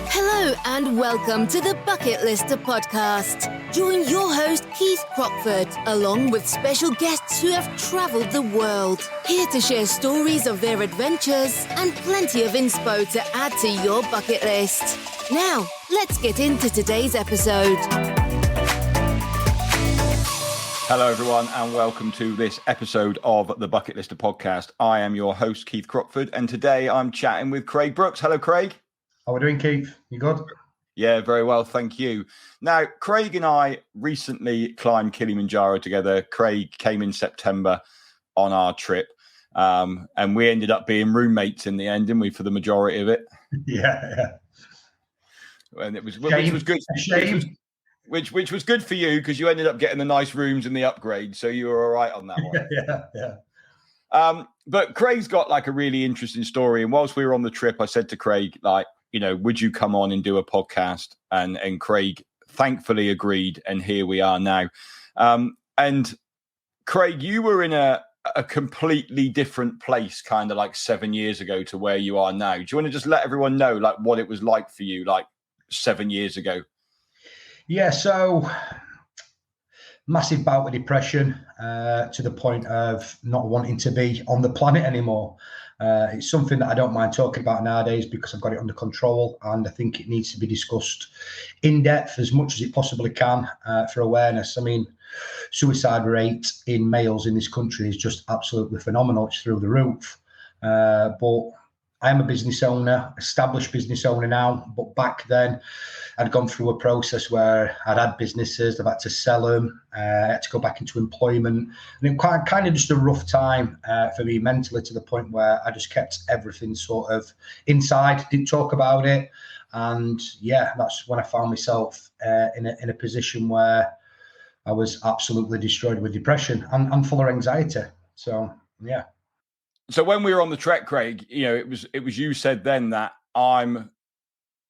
Hello and welcome to the Bucket Lister podcast. Join your host Keith Crockford along with special guests who have travelled the world, here to share stories of their adventures and plenty of inspo to add to your bucket list. Now, let's get into today's episode. Hello everyone and welcome to this episode of the Bucket Lister podcast. I am your host Keith Crockford and today I'm chatting with Craig Brookes. Hello Craig. How are we doing, Keith? You good? Yeah, very well, thank you. Now, Craig and I recently climbed Kilimanjaro together. Craig came in September on our trip, and we ended up being roommates in the end, didn't we, for the majority of it? Yeah. And it was Shame. which was good. Which was good for you because you ended up getting the nice rooms and the upgrade, so you were all right on that one. Yeah. But Craig's got like a really interesting story, and whilst we were on the trip, I said to Craig, like, you know, would you come on and do a podcast? And Craig thankfully agreed, and here we are now. And Craig, you were in a completely different place kind of like 7 years ago to where you are now. Do you want to just let everyone know like what it was like for you like 7 years ago? Yeah, so massive bout with depression to the point of not wanting to be on the planet anymore. It's something that I don't mind talking about nowadays because I've got it under control, and I think it needs to be discussed in depth as much as it possibly can for awareness. I mean, suicide rate in males in this country is just absolutely phenomenal. It's through the roof. But I am a business owner, established business owner now, but back then I'd gone through a process where I'd had businesses, I've had to sell them, I had to go back into employment. And it was kind of just a rough time for me mentally, to the point where I just kept everything sort of inside, didn't talk about it. And yeah, that's when I found myself in a position where I was absolutely destroyed with depression and full of anxiety. So, yeah. So when we were on the trek, Craig, you know, it was you said then that I'm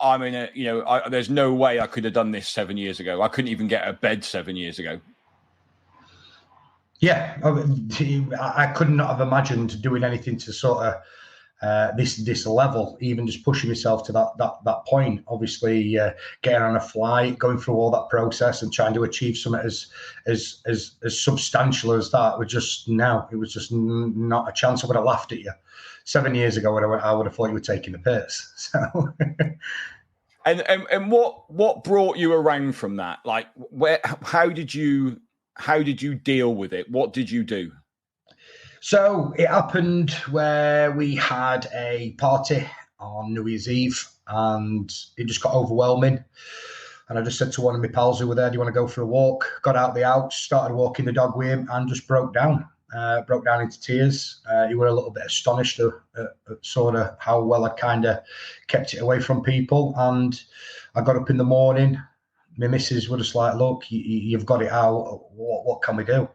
in a, you know, there's no way I could have done this 7 years ago. I couldn't even get out of bed 7 years ago. Yeah, I could not have imagined doing anything to sort of this level, even just pushing myself to that point. Obviously, getting on a flight, going through all that process, and trying to achieve something as substantial as that it was just not a chance. I would have laughed at you 7 years ago. I would have thought you were taking the piss. So. And what brought you around from that? Like, how did you deal with it? What did you do? So it happened where we had a party on New Year's Eve, and it just got overwhelming. And I just said to one of my pals who were there, "Do you want to go for a walk?" Got out of the house, started walking the dog with him, and just broke down into tears. He were a little bit astonished at sort of how well I kind of kept it away from people. And I got up in the morning. My missus were just like, "Look, you've got it out. What can we do?"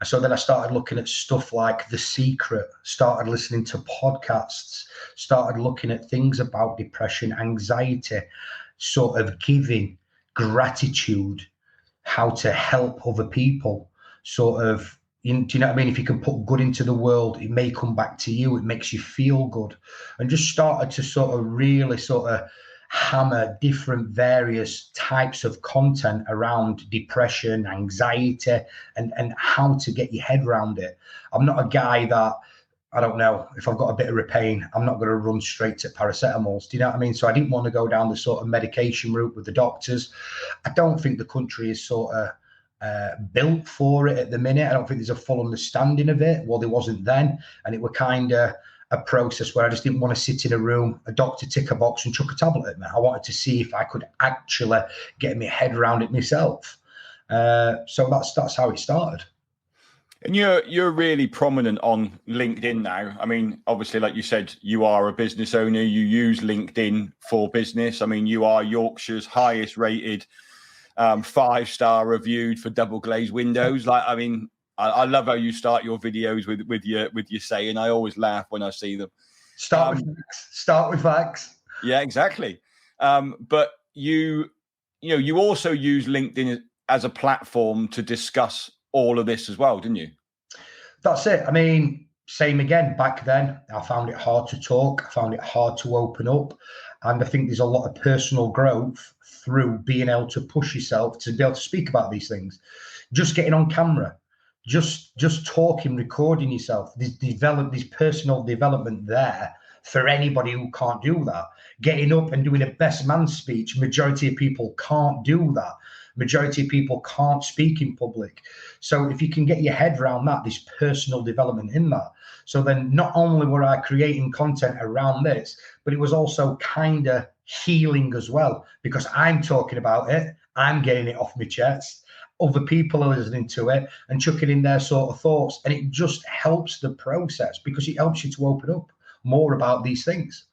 So then I started looking at stuff like The Secret, started listening to podcasts, started looking at things about depression, anxiety, sort of giving, gratitude, how to help other people, sort of, do you know what I mean? If you can put good into the world, it may come back to you. It makes you feel good. And just started to sort of really sort of hammer different various types of content around depression, anxiety, and how to get your head around it. I'm not a guy that, I don't know, if I've got a bit of a pain, I'm not going to run straight to paracetamols. Do you know what I mean? So I didn't want to go down the sort of medication route with the doctors. I don't think the country is sort of built for it at the minute. I don't think there's a full understanding of it. Well, there wasn't then. And it were kind of a process where I just didn't want to sit in a room, a doctor tick a box and chuck a tablet at me. I wanted to see if I could actually get my head around it myself. So that's how it started. And you're really prominent on LinkedIn now. I mean, obviously, like you said, you are a business owner. You use LinkedIn for business. I mean, you are Yorkshire's highest rated 5-star reviewed for double glazed windows. Like, I mean, I love how you start your videos with your saying. I always laugh when I see them. Start with facts. Yeah, exactly. But you also use LinkedIn as a platform to discuss all of this as well, didn't you? That's it. I mean, same again. Back then, I found it hard to talk. I found it hard to open up. And I think there's a lot of personal growth through being able to push yourself to be able to speak about these things. Just getting on camera, just talking, recording yourself. There's personal development there for anybody who can't do that. Getting up and doing a best man speech, majority of people can't do that. Majority of people can't speak in public. So if you can get your head around that, this personal development in that. So then not only were I creating content around this, but it was also kind of healing as well, because I'm talking about it, I'm getting it off my chest. Other people are listening to it and chucking in their sort of thoughts. And it just helps the process because it helps you to open up more about these things.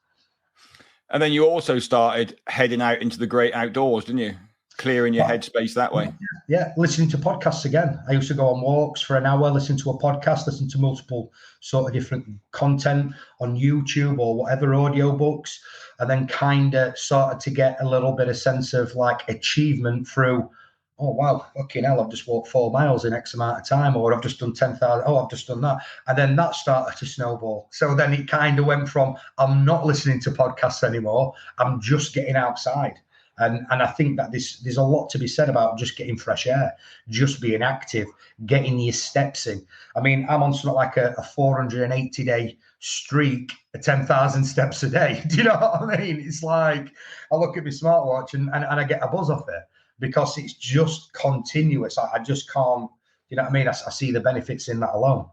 And then you also started heading out into the great outdoors, didn't you? Clearing your headspace that way. Yeah, listening to podcasts again. I used to go on walks for an hour, listen to a podcast, listen to multiple sort of different content on YouTube or whatever, audio books, and then kind of started to get a little bit of sense of like achievement through, oh, wow, fucking hell, I've just walked 4 miles in X amount of time, or I've just done 10,000, oh, I've just done that. And then that started to snowball. So then it kind of went from, I'm not listening to podcasts anymore, I'm just getting outside. And I think that there's a lot to be said about just getting fresh air, just being active, getting your steps in. I mean, I'm on something like a 480-day streak, 10,000 steps a day. Do you know what I mean? It's like I look at my smartwatch and I get a buzz off it because it's just continuous. I just can't, you know what I mean? I see the benefits in that alone.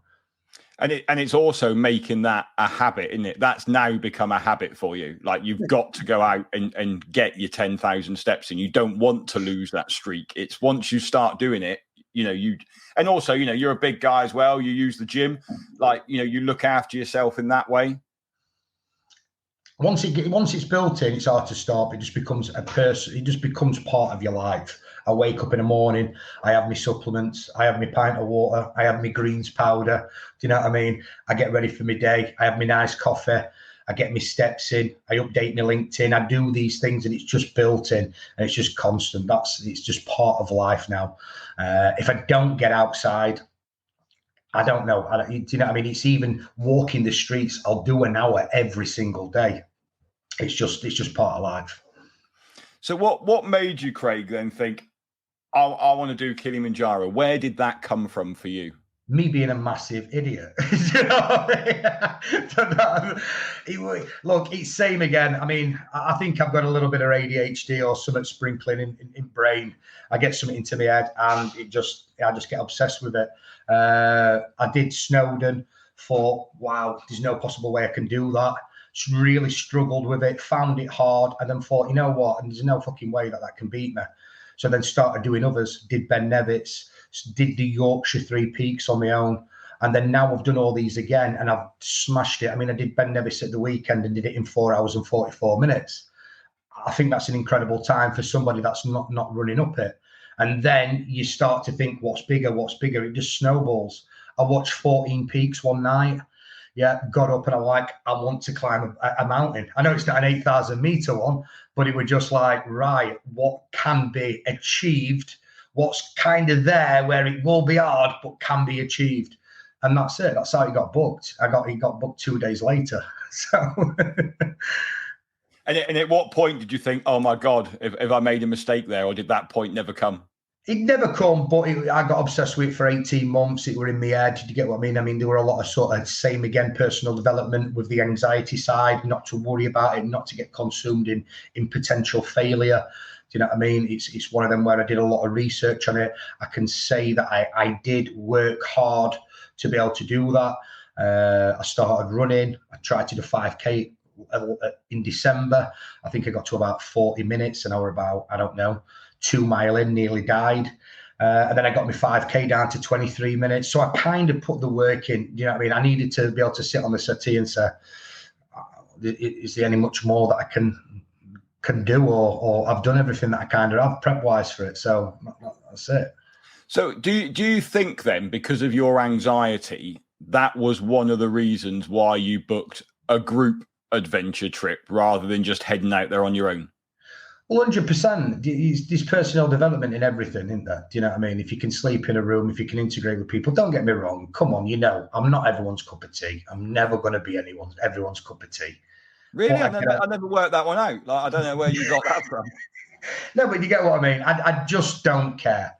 And it's also making that a habit, isn't it? That's now become a habit for you. Like you've got to go out and get your 10,000 steps in. You don't want to lose that streak. It's once you start doing it, and also, you're a big guy as well. You use the gym, like, you look after yourself in that way. Once it's built in, it's hard to stop. It just becomes it just becomes part of your life. I wake up in the morning, I have my supplements, I have my pint of water, I have my greens powder. Do you know what I mean? I get ready for my day. I have my nice coffee. I get my steps in. I update my LinkedIn. I do these things and it's just built in and it's just constant. It's just part of life now. If I don't get outside, I don't know. Do you know what I mean? It's even walking the streets. I'll do an hour every single day. It's just part of life. So what made you, Craig, then think, I want to do Kilimanjaro? Where did that come from for you? Me being a massive idiot. You know what I mean? Look, it's same again. I mean, I think I've got a little bit of ADHD or something sprinkling in brain. I get something into my head and I just get obsessed with it. I did Snowdon, thought, wow, there's no possible way I can do that. Really struggled with it, found it hard, and then thought, you know what, and there's no fucking way that can beat me. So then started doing others, did Ben Nevitt's, did the Yorkshire 3 Peaks on my own. And then now I've done all these again and I've smashed it. I mean, I did Ben Nevitt's at the weekend and did it in 4 hours and 44 minutes. I think that's an incredible time for somebody that's not running up it. And then you start to think, what's bigger? It just snowballs. I watched 14 Peaks one night. Yeah, got up and I want to climb a mountain. I know it's not an 8,000 meter one, but it was just like, right, what can be achieved? What's kind of there where it will be hard, but can be achieved. And that's it. That's how it got booked. It got booked 2 days later. So. And at what point did you think, oh my God, if I made a mistake there, or did that point never come? It never come, but I got obsessed with it for 18 months. It were in my head. Did you get what I mean? I mean, there were a lot of sort of same again, personal development with the anxiety side, not to worry about it, not to get consumed in potential failure. Do you know what I mean? It's one of them where I did a lot of research on it. I can say that I did work hard to be able to do that. I started running. I tried to do 5K in December. I think I got to about 40 minutes and I were about, 2 mile in, nearly died. And then I got my 5K down to 23 minutes. So I kind of put the work in, you know what I mean? I needed to be able to sit on the settee and say, is there any much more that I can do? Or I've done everything that I kind of have prep-wise for it. So that's it. So do you think then, because of your anxiety, that was one of the reasons why you booked a group adventure trip rather than just heading out there on your own? 100%. There's personal development in everything, isn't there? Do you know what I mean? If you can sleep in a room, if you can integrate with people, don't get me wrong. Come on, I'm not everyone's cup of tea. I'm never going to be everyone's cup of tea. Really? But I never worked that one out. Like, I don't know where you got that from. No, but you get what I mean. I just don't care.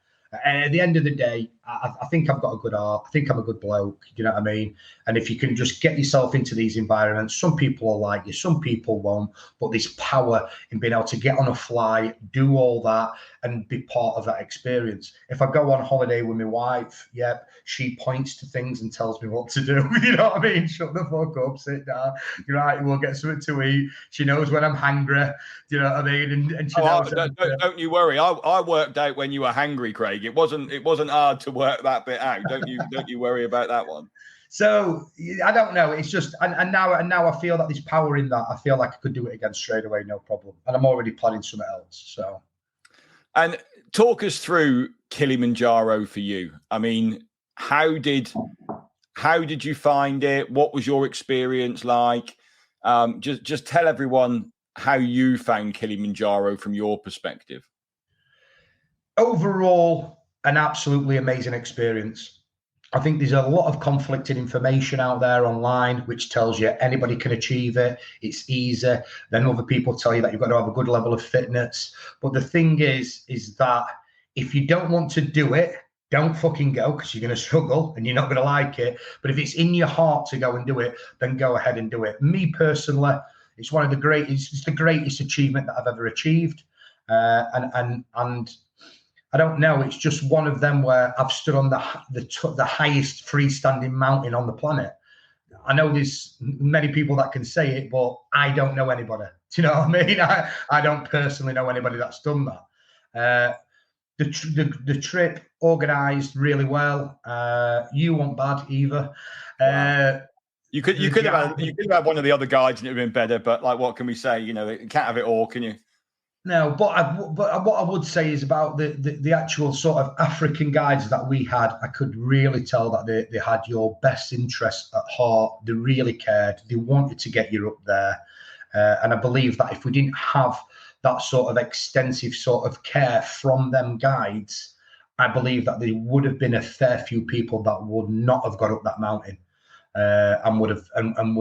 And at the end of the day, I think I've got a good heart. I think I'm a good bloke. You know what I mean? And if you can just get yourself into these environments, some people will like you, some people won't. But there's power in being able to get on a flight, do all that, and be part of that experience. If I go on holiday with my wife, yep, she points to things and tells me what to do. You know what I mean? Shut the fuck up, sit down. You're right, we'll get something to eat. She knows when I'm hangry. You know what I mean? And she knows. Don't you worry. I worked out when you were hangry, Craig. It wasn't hard to work that bit out. Don't you worry about that one. So I don't know. It's just and now I feel that there's power in that. I feel like I could do it again straight away, no problem. And I'm already planning something else. So, and talk us through Kilimanjaro for you. I mean, how did you find it? What was your experience like? Just tell everyone how you found Kilimanjaro from your perspective. Overall, an absolutely amazing experience. I think there's a lot of conflicting information out there online, which tells you anybody can achieve it. It's easy. Then other people tell you that you've got to have a good level of fitness. But the thing is that if you don't want to do it, don't fucking go, because you're going to struggle and you're not going to like it. But if it's in your heart to go and do it, then go ahead and do it. Me personally, it's the greatest achievement that I've ever achieved. And I don't know. It's just one of them where I've stood on the highest freestanding mountain on the planet. I know there's many people that can say it, but I don't know anybody. Do you know what I mean? I don't personally know anybody that's done that. The trip organised really well. You weren't bad either. Wow. You could have had one of the other guides and it would have been better. But like, what can we say? You know, you can't have it all, can you? No, but what I would say is about the actual sort of African guides that we had, I could really tell that they had your best interests at heart. They really cared. They wanted to get you up there. And I believe that if we didn't have that sort of extensive sort of care from them guides, I believe that there would have been a fair few people that would not have got up that mountain and would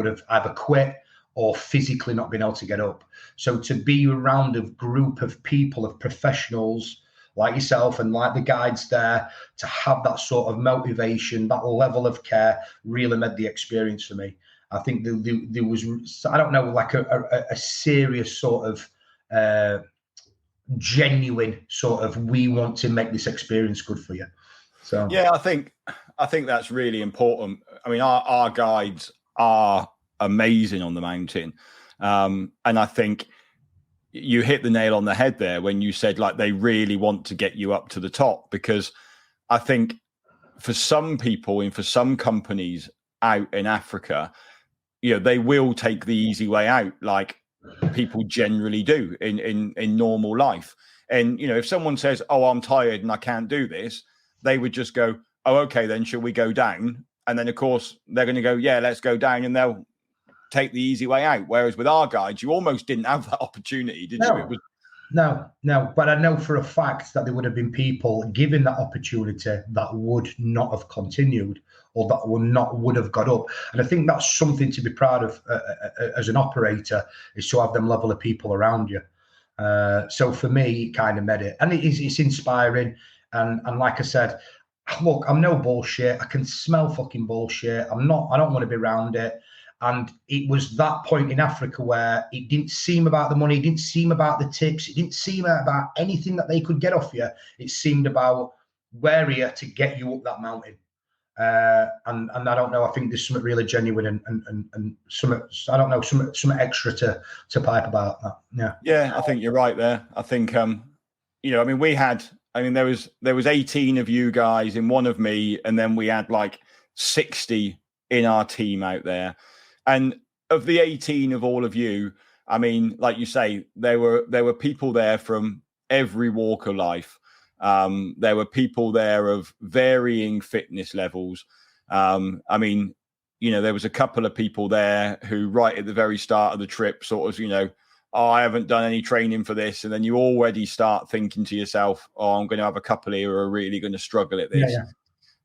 have either quit or physically not been able to get up. So to be around a group of people, of professionals like yourself and like the guides there, to have that sort of motivation, that level of care really made the experience for me. I think there was, I don't know, like a serious sort of genuine sort of, we want to make this experience good for you. So yeah, I think that's really important. I mean, our guides are amazing on the mountain. And I think you hit the nail on the head there when you said like they really want to get you up to the top, because I think for some people and for some companies out in Africa, you know, they will take the easy way out like people generally do in normal life. And, you know, if someone says, oh, I'm tired and I can't do this, they would just go, oh, okay, then shall we go down? And then, of course, they're going to go, yeah, let's go down. And they'll take the easy way out. Whereas with our guides, you almost didn't have that opportunity, did you? No. But I know for a fact that there would have been people given that opportunity that would not have continued, or that would have got up. And I think that's something to be proud of as an operator, is to have them level of people around you. So for me, it kind of made it, and it's inspiring. And like I said, look, I'm no bullshit. I can smell fucking bullshit. I don't want to be around it. And it was that point in Africa where it didn't seem about the money, it didn't seem about the tips, it didn't seem about anything that they could get off you. It seemed about, we're here to get you up that mountain. And I don't know, I think there's something really genuine and something, I don't know, something extra to pipe about that. Yeah, I think you're right there. I think, you know, I mean, there was 18 of you guys in one of me, and then we had like 60 in our team out there. And of the 18 of all of you, I mean, like you say, there were people there from every walk of life. There were people there of varying fitness levels. I mean, you know, there was a couple of people there who right at the very start of the trip sort of, you know, oh, I haven't done any training for this. And then you already start thinking to yourself, oh, I'm going to have a couple here who are really going to struggle at this. Yeah.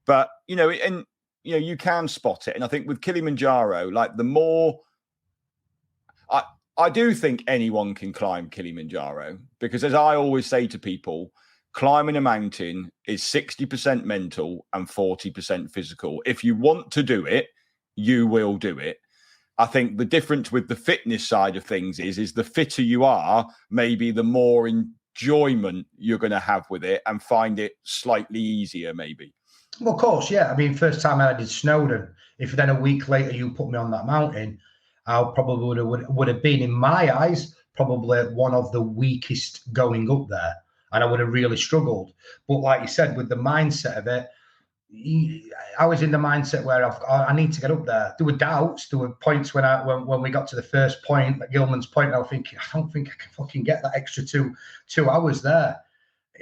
But, you know, you can spot it. And I think with Kilimanjaro, like the more I do think anyone can climb Kilimanjaro, because as I always say to people, climbing a mountain is 60% mental and 40% physical. If you want to do it, you will do it. I think the difference with the fitness side of things is the fitter you are, maybe the more enjoyment you're going to have with it and find it slightly easier, maybe. Well, of course, yeah. I mean, first time I did Snowdon, if then a week later you put me on that mountain, I probably would have been, in my eyes, probably one of the weakest going up there. And I would have really struggled. But like you said, with the mindset of it, I was in the mindset where I need to get up there. There were doubts. There were points when we got to the first point, at Gilman's point, I was thinking, I don't think I can fucking get that extra two hours there.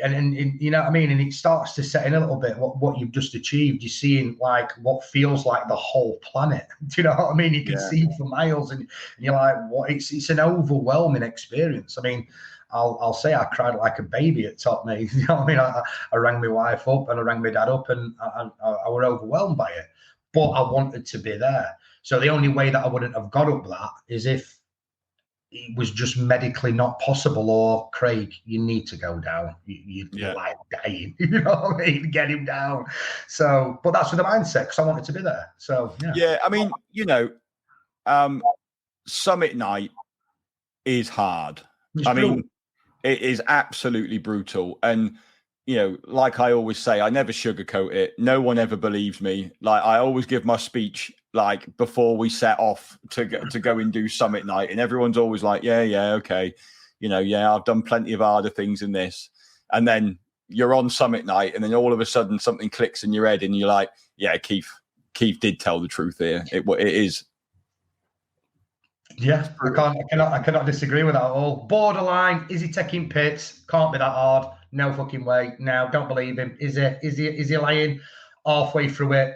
And you know what I mean? And it starts to set in a little bit what you've just achieved. You're seeing like what feels like the whole planet. Do you know what I mean? You can see for miles, and you're like, what? It's an overwhelming experience. I mean, I'll say I cried like a baby at top, mate. You know what I mean? I rang my wife up and I rang my dad up, and I were overwhelmed by it. But I wanted to be there. So the only way that I wouldn't have got up that is if it was just medically not possible, or Craig, you need to go down. You're like dying, you know what I mean? Get him down. So, but that's with the mindset, because I wanted to be there. So, yeah. I mean, you know, summit night is hard. I mean, it is absolutely brutal. And, you know, like I always say, I never sugarcoat it. No one ever believes me. Like, I always give my speech like before we set off to go and do summit night, and everyone's always like, yeah, okay, you know, yeah, I've done plenty of harder things than this. And then you're on summit night, and then all of a sudden something clicks in your head, and you're like, yeah, Keith did tell the truth here. It is. Yeah, I cannot disagree with that at all. Borderline, is he taking pits? Can't be that hard. No fucking way. No, don't believe him. Is he lying? Halfway through it,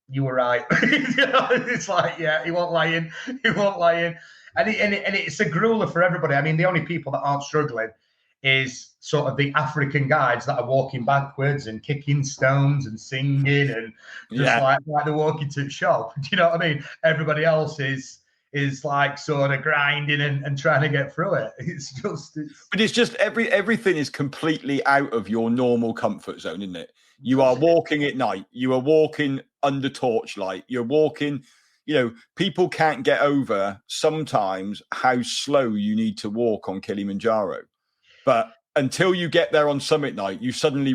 you were right. It's like, yeah, he won't lying. He won't lying. And it's a grueler for everybody. I mean, the only people that aren't struggling is sort of the African guides that are walking backwards and kicking stones and singing and just like they're walking to the shop. Do you know what I mean? Everybody else is like sort of grinding and trying to get through it. But it's just everything is completely out of your normal comfort zone, isn't it? You are walking at night. You are walking under torchlight. You're walking, you know, people can't get over sometimes how slow you need to walk on Kilimanjaro. But until you get there on summit night, you suddenly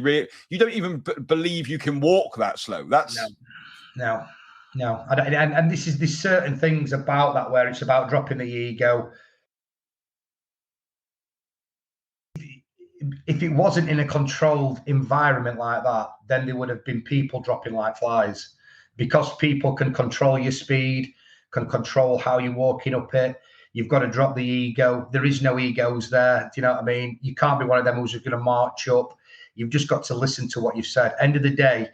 you don't even believe you can walk that slow. That's no. And there's certain things about that where it's about dropping the ego. If it wasn't in a controlled environment like that, then there would have been people dropping like flies, because people can control your speed, can control how you're walking up it. You've got to drop the ego. There is no egos there. Do you know what I mean? You can't be one of them who's going to march up. You've just got to listen to what you've said. End of the day,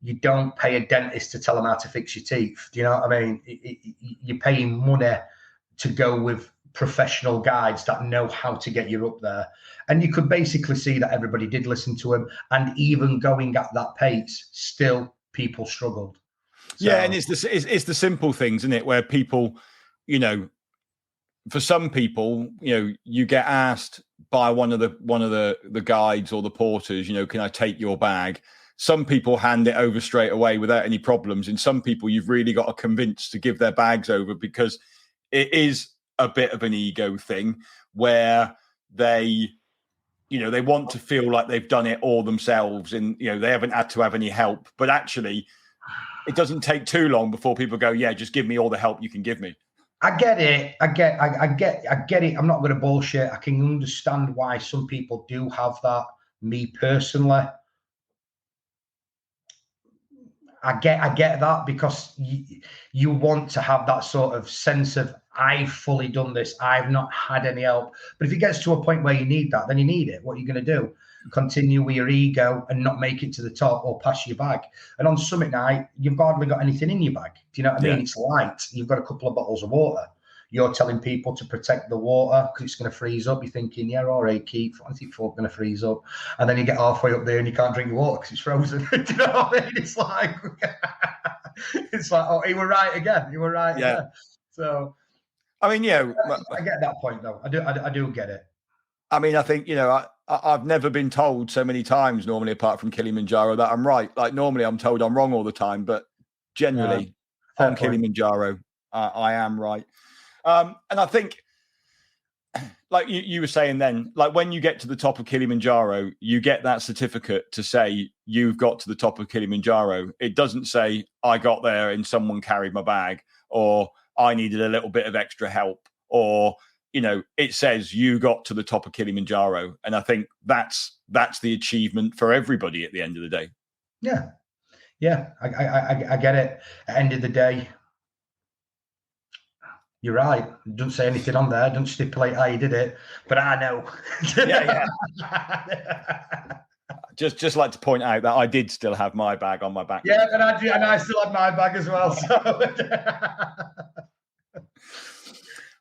you don't pay a dentist to tell them how to fix your teeth. Do you know what I mean? You're paying money to go with professional guides that know how to get you up there. And you could basically see that everybody did listen to him. And even going at that pace, still people struggled. So, yeah, and it's the simple things, isn't it? Where people, you know, for some people, you know, you get asked by one of the guides or the porters, you know, can I take your bag? Some people hand it over straight away without any problems. And some people you've really got to convince to give their bags over, because it is a bit of an ego thing where they, you know, they want to feel like they've done it all themselves, and, you know, they haven't had to have any help. But actually, it doesn't take too long before people go, yeah, just give me all the help you can give me. I get it. I get it. I'm not going to bullshit. I can understand why some people do have that. Me personally, I get that, because you want to have that sort of sense of, I've fully done this. I've not had any help. But if it gets to a point where you need that, then you need it. What are you going to do? Continue with your ego and not make it to the top, or pass your bag? And on summit night, you've hardly got anything in your bag. Do you know what I mean? It's light. You've got a couple of bottles of water. You're telling people to protect the water because it's going to freeze up. You're thinking, yeah, all right, Keith, I think it's going to freeze up. And then you get halfway up there and you can't drink your water because it's frozen. Do you know what I mean? It's like, oh, you were right again. You were right again. So, I mean, I get that point though. I do get it. I mean, I think, I've never been told so many times, normally, apart from Kilimanjaro, that I'm right. Like, normally I'm told I'm wrong all the time, but generally on Kilimanjaro, I am right. And I think, like you were saying then, like when you get to the top of Kilimanjaro, you get that certificate to say you've got to the top of Kilimanjaro. It doesn't say I got there and someone carried my bag, or I needed a little bit of extra help, or it says you got to the top of Kilimanjaro. And I think that's the achievement for everybody at the end of the day. Yeah, I get it. At the end of the day, you're right. Don't say anything on there. Don't stipulate how you did it, but I know. Yeah. Just like to point out that I did still have my bag on my back. Yeah, and I still have my bag as well. So.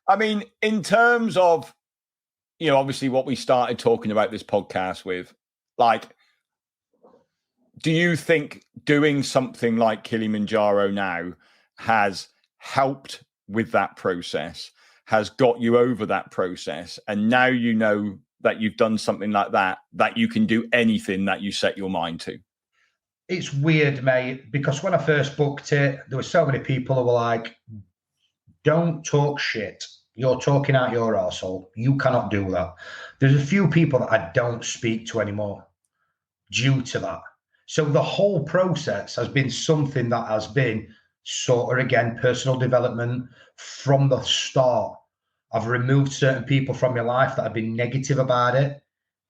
I mean, in terms of, obviously what we started talking about this podcast with, like, do you think doing something like Kilimanjaro now has helped with that process, has got you over that process, and now you know that you've done something like that you can do anything that you set your mind to? It's weird, mate, because when I first booked it, there were so many people who were like, don't talk shit. You're talking out your arsehole. You cannot do that. There's a few people that I don't speak to anymore due to that. So the whole process has been something that has been sort of, again, personal development from the start. I've removed certain people from my life that have been negative about it.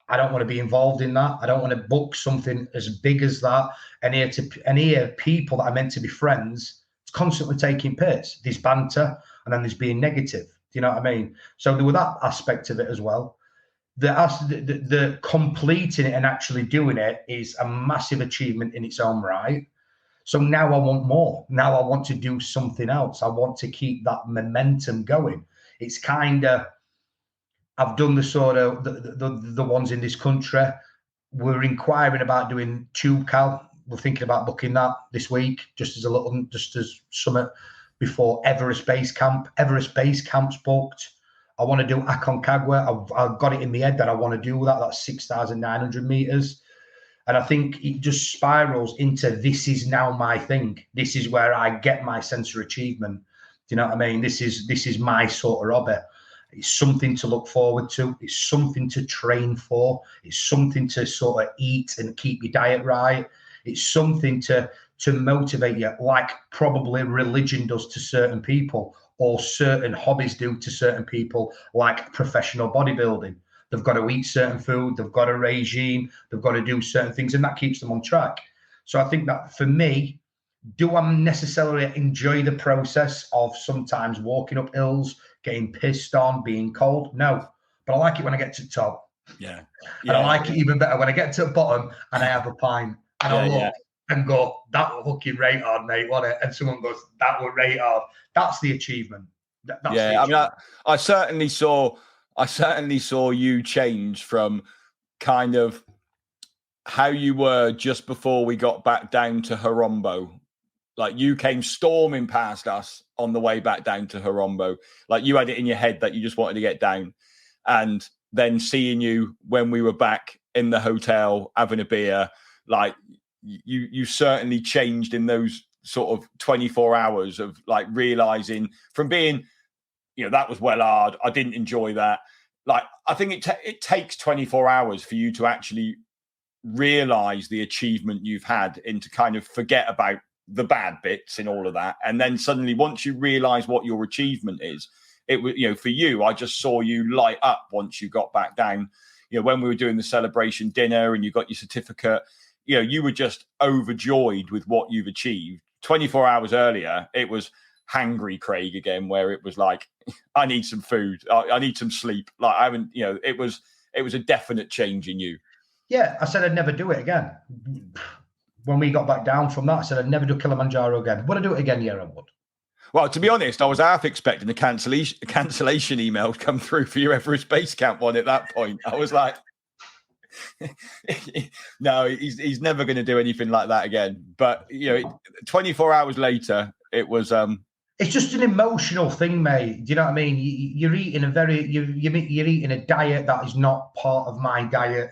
I don't want to be involved in that. I don't want to book something as big as that. And hear people that are meant to be friends, it's constantly taking piss. There's banter, and then there's being negative. Do you know what I mean? So there was that aspect of it as well. The completing it and actually doing it is a massive achievement in its own right. So now I want more. Now I want to do something else. I want to keep that momentum going. It's kind of, I've done the sort of the ones in this country. We're inquiring about doing Tube Cal. We're thinking about booking that this week, just as summit before Everest Base Camp. Everest Base Camp's booked. I want to do Aconcagua. I've got it in my head that I want to do that. That's 6,900 meters. And I think it just spirals into, this is now my thing. This is where I get my sense of achievement. Do you know what I mean? This is my sort of hobby. It's something to look forward to. It's something to train for. It's something to sort of eat and keep your diet right. It's something to motivate you, like probably religion does to certain people, or certain hobbies do to certain people, like professional bodybuilding. They've got to eat certain food, they've got a regime, they've got to do certain things, and that keeps them on track. So I think that for me, do I necessarily enjoy the process of sometimes walking up hills, getting pissed on, being cold? No, but I like it when I get to the top. Yeah. And I like it even better when I get to the bottom and I have a pint and I look and go, that was fucking right hard, mate, wasn't it? And someone goes, that was right hard. That's the achievement. I mean, I certainly saw you change from kind of how you were just before we got back down to Horombo. Like, you came storming past us on the way back down to Horombo. Like, you had it in your head that you just wanted to get down. And then seeing you when we were back in the hotel having a beer, like, you certainly changed in those sort of 24 hours of like realizing from being, that was well hard. I didn't enjoy that. Like, I think it takes 24 hours for you to actually realize the achievement you've had and to kind of forget about the bad bits in all of that. And then suddenly, once you realize what your achievement is, it was, for you, I just saw you light up once you got back down. When we were doing the celebration dinner and you got your certificate, you were just overjoyed with what you've achieved. 24 hours earlier, it was hangry Craig again, where it was like, I need some food, I need some sleep. Like, I haven't, it was a definite change in you. Yeah, I said I'd never do it again. When we got back down from that, I said I'd never do Kilimanjaro again. Would I do it again? Yeah, I would. Well, to be honest, I was half expecting a cancellation email to come through for your Everest Base Camp one at that point. I was like, no, he's never going to do anything like that again. But 24 hours later, it was It's just an emotional thing, mate. Do you know what I mean? You're eating you're eating a diet that is not part of my diet.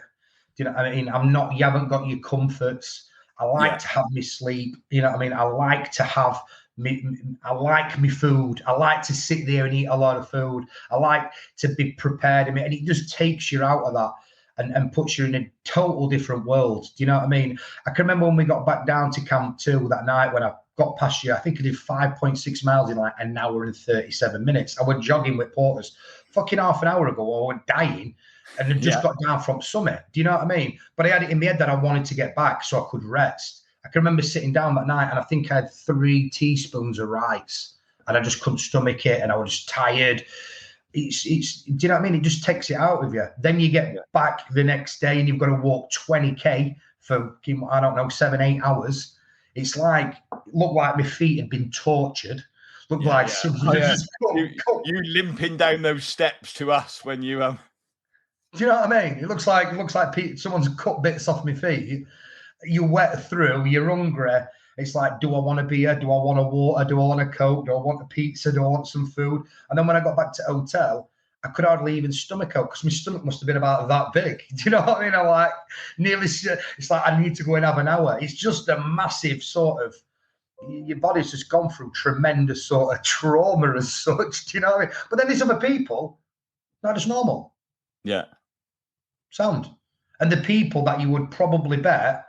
Do you know what I mean? You haven't got your comforts. I like to have my sleep. You know what I mean? I like to have I like my food. I like to sit there and eat a lot of food. I like to be prepared. I mean, and it just takes you out of that and puts you in a total different world. Do you know what I mean? I can remember when we got back down to Camp 2 that night when I got past you. I think I did 5.6 miles in like an hour and 37 minutes. I went jogging with Porters fucking half an hour ago. I went dying and then just got down from summit. Do you know what I mean? But I had it in my head that I wanted to get back so I could rest. I can remember sitting down that night and I think I had 3 teaspoons of rice and I just couldn't stomach it and I was just tired. It's do you know what I mean? It just takes it out of you. Then you get back the next day and you've got to walk 20k for, I don't know, 7-8 hours. It's like, looked like my feet had been tortured. Looked like somebody you limping down those steps to us when you Do you know what I mean? It looks like someone's cut bits off my feet. You're wet through. You're hungry. It's like, do I want a beer? Do I want a water? Do I want a Coke? Do I want a pizza? Do I want some food? And then when I got back to hotel, I could hardly even stomach out because my stomach must have been about that big. Do you know what I mean? I'm like, nearly, it's like I need to go and have an hour. It's just a massive sort of, your body's just gone through tremendous sort of trauma as such. Do you know what I mean? But then there's other people, not just normal. Yeah. Sound. And the people that you would probably bet,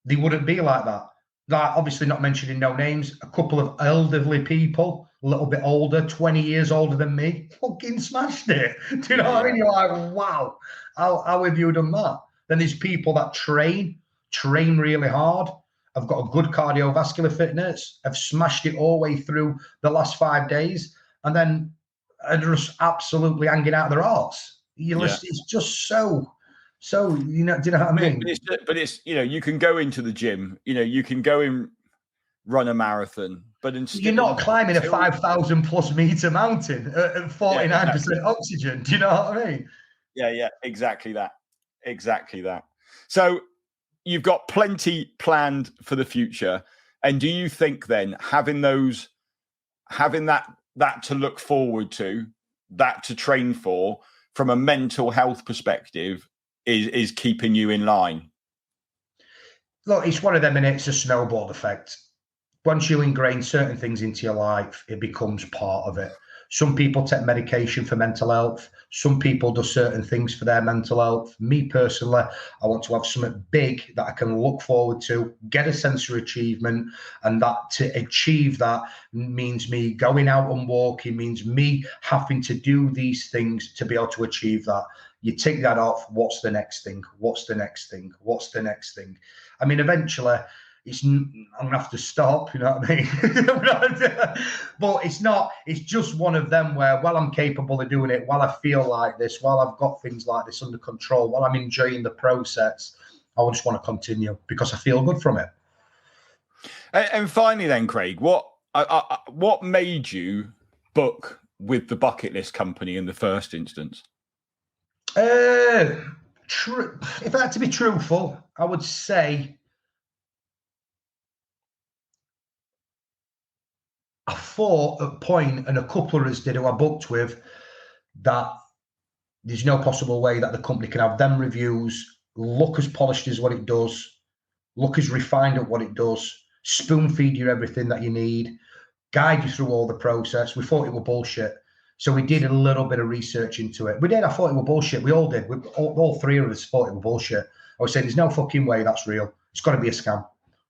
they wouldn't be like that. Like, obviously not mentioning no names, a couple of elderly people, a little bit older, 20 years older than me, fucking smashed it. Do you know what I mean? You're like, wow, how have you done that? Then there's people that train really hard, have got a good cardiovascular fitness, have smashed it all the way through the last 5 days, and then are just absolutely hanging out of their arse. It's just so, you know, do you know what I mean? But it's you can go into the gym, you can go and run a marathon, but instead you're not climbing a 5,000 plus meter mountain at 49% oxygen. Do you know what I mean? Yeah, exactly that. So you've got plenty planned for the future, and do you think then having that to look forward to, that to train for, from a mental health perspective, is keeping you in line? Look, it's one of them, and it's a snowball effect. Once you ingrain certain things into your life, it becomes part of it. Some people take medication for mental health. Some people do certain things for their mental health. Me personally, I want to have something big that I can look forward to, get a sense of achievement, and that to achieve that means me going out and walking, means me having to do these things to be able to achieve that. You take that off, what's the next thing? What's the next thing? What's the next thing? I mean, eventually, I'm gonna have to stop, you know what I mean? But it's just one of them where, while I'm capable of doing it, while I feel like this, while I've got things like this under control, while I'm enjoying the process, I just want to continue because I feel good from it. And finally then, Craig, what made you book with the Bucket List Company in the first instance? If I had to be truthful, I would say I thought at point, and a couple of us did who I booked with, that there's no possible way that the company can have them reviews, look as polished as what it does, look as refined at what it does, spoon feed you everything that you need, guide you through all the process. We thought it were bullshit. So we did a little bit of research into it. We did. I thought it were bullshit. We all did. All 3 of us thought it were bullshit. I was saying, there's no fucking way that's real. It's got to be a scam.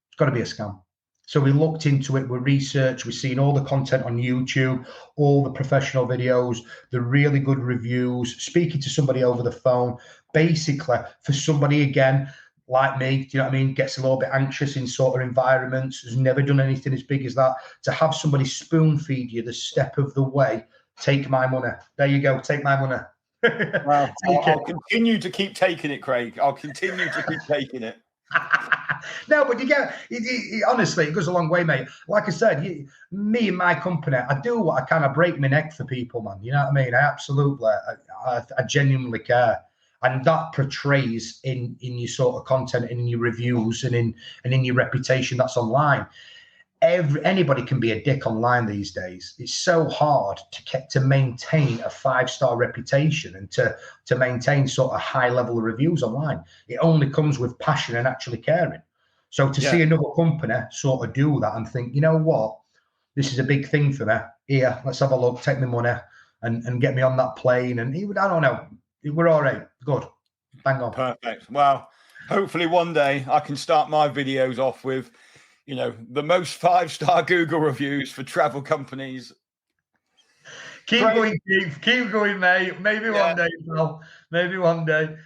It's got to be a scam. So we looked into it, we researched, we've seen all the content on YouTube, all the professional videos, the really good reviews, speaking to somebody over the phone. Basically, for somebody, again, like me, do you know what I mean, gets a little bit anxious in sort of environments, has never done anything as big as that, to have somebody spoon feed you the step of the way, take my money. There you go, take my money. Well, I'll continue to keep taking it, Craig. I'll continue to keep taking it. No, but you get it, honestly, it goes a long way, mate. Like I said, me and my company, I do what I can. I break my neck for people, man. You know what I mean? I absolutely, I genuinely care, and that portrays in your sort of content, and in your reviews, and in your reputation that's online. anybody can be a dick online these days. It's so hard to maintain a 5-star reputation and to maintain sort of high level of reviews online. It only comes with passion and actually caring. So to see another company sort of do that and think, you know what, this is a big thing for me. Here, let's have a look, take my money and get me on that plane. And I don't know, we're all right. Good. Bang on. Perfect. Well, hopefully one day I can start my videos off with, the most 5-star Google reviews for travel companies. Keep going, Keith. Keep going, mate. Maybe one day, pal. Maybe one day.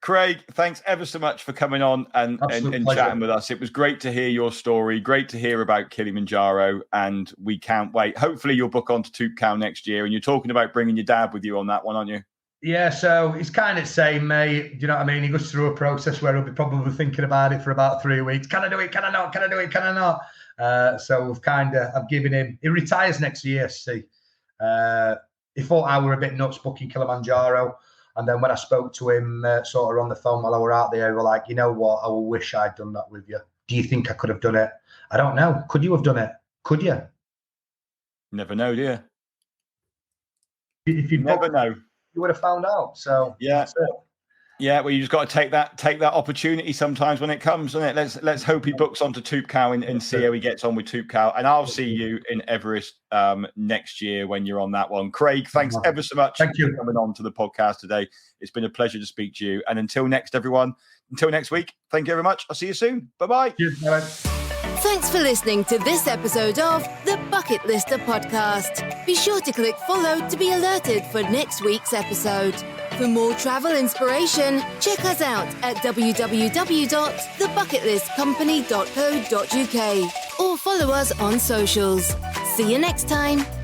Craig, thanks ever so much for coming on and chatting with us. It was great to hear your story. Great to hear about Kilimanjaro, and we can't wait. Hopefully you'll book onto Toopcow next year, and you're talking about bringing your dad with you on that one, aren't you? Yeah, so he's kind of saying, mate, do you know what I mean? He goes through a process where he'll be probably thinking about it for about 3 weeks. Can I do it? Can I not? Can I do it? Can I not? So I've given him, he retires next year, see. He thought I were a bit nuts booking Kilimanjaro. And then when I spoke to him sort of on the phone while I were out there, we were like, you know what? I wish I'd done that with you. Do you think I could have done it? I don't know. Could you have done it? Could you? Never know, do you? If you never know. You would have found out. So yeah, well, you just got to take that opportunity sometimes when it comes, doesn't it? Let's hope he books onto Toopcow and see how he gets on with Toopcow. And I'll see you in Everest next year when you're on that one. Craig, thanks ever so much for coming on to the podcast today. It's been a pleasure to speak to you. And until next week, thank you very much. I'll see you soon. Bye-bye. Cheers, man. Thanks for listening to this episode of the Bucket Lister podcast. Be sure to click follow to be alerted for next week's episode. For more travel inspiration, check us out at www.thebucketlistcompany.co.uk or follow us on socials. See you next time.